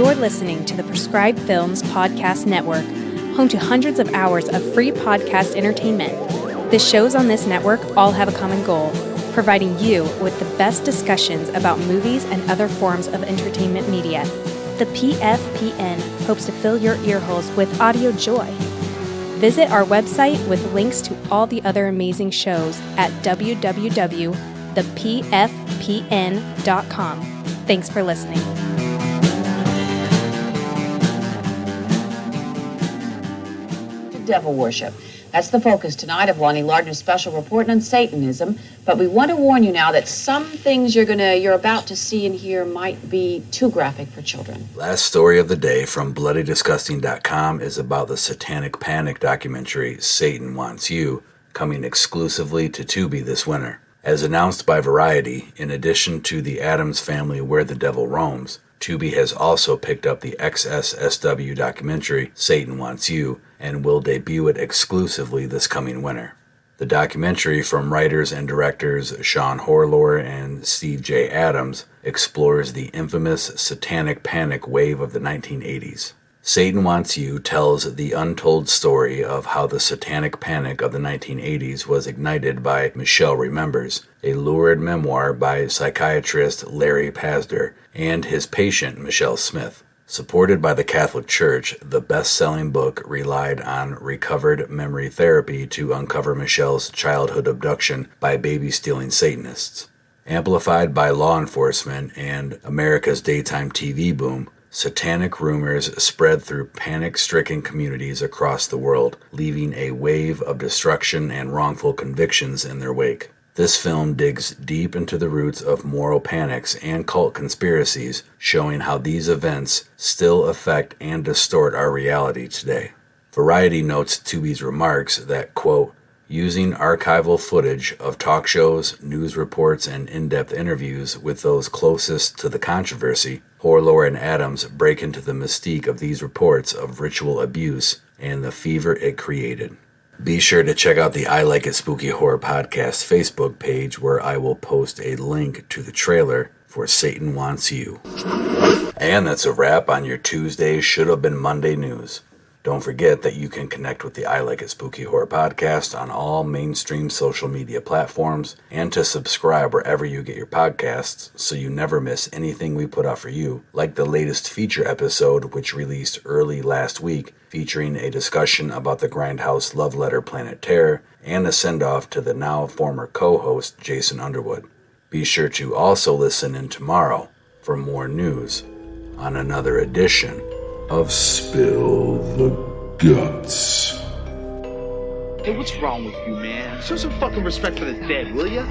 You're listening to the Prescribed Films Podcast Network, home to hundreds of hours of free podcast entertainment. The shows on this network all have a common goal, providing you with the best discussions about movies and other forms of entertainment media. The PFPN hopes to fill your earholes with audio joy. Visit our website with links to all the other amazing shows at www.thepfpn.com. Thanks for listening. Devil worship. That's the focus tonight of Lonnie Lardner's special report on Satanism. But we want to warn you now that some things you're about to see and hear might be too graphic for children. Last story of the day from BloodyDisgusting.com is about the Satanic Panic documentary Satan Wants You, coming exclusively to Tubi this winter. As announced by Variety, in addition to the Addams Family Where the Devil Roams, Tubi has also picked up the XSSW documentary Satan Wants You and will debut it exclusively this coming winter. The documentary from writers and directors Sean Horlor and Steve J. Adams explores the infamous Satanic Panic wave of the 1980s. Satan Wants You tells the untold story of how the Satanic Panic of the 1980s was ignited by Michelle Remembers, a lurid memoir by psychiatrist Larry Pazder and his patient Michelle Smith. Supported by the Catholic Church, the best-selling book relied on recovered memory therapy to uncover Michelle's childhood abduction by baby-stealing Satanists. Amplified by law enforcement and America's daytime TV boom, satanic rumors spread through panic-stricken communities across the world, leaving a wave of destruction and wrongful convictions in their wake. This film digs deep into the roots of moral panics and cult conspiracies, showing how these events still affect and distort our reality today. Variety notes Tubi's remarks that, quote, using archival footage of talk shows, news reports, and in-depth interviews with those closest to the controversy, Horlor and Adams break into the mystique of these reports of ritual abuse and the fever it created. Be sure to check out the I Like It Spooky Horror Podcast Facebook page, where I will post a link to the trailer for Satan Wants You. And that's a wrap on your Tuesday Should Have Been Monday news. Don't forget that you can connect with the I Like It Spooky Horror Podcast on all mainstream social media platforms, and to subscribe wherever you get your podcasts so you never miss anything we put out for you, like the latest feature episode, which released early last week, featuring a discussion about the Grindhouse love letter Planet Terror and a send-off to the now former co-host Jason Underwood. Be sure to also listen in tomorrow for more news on another edition of Spill the Guts. Hey, what's wrong with you, man? Show some fucking respect for the dead, will ya?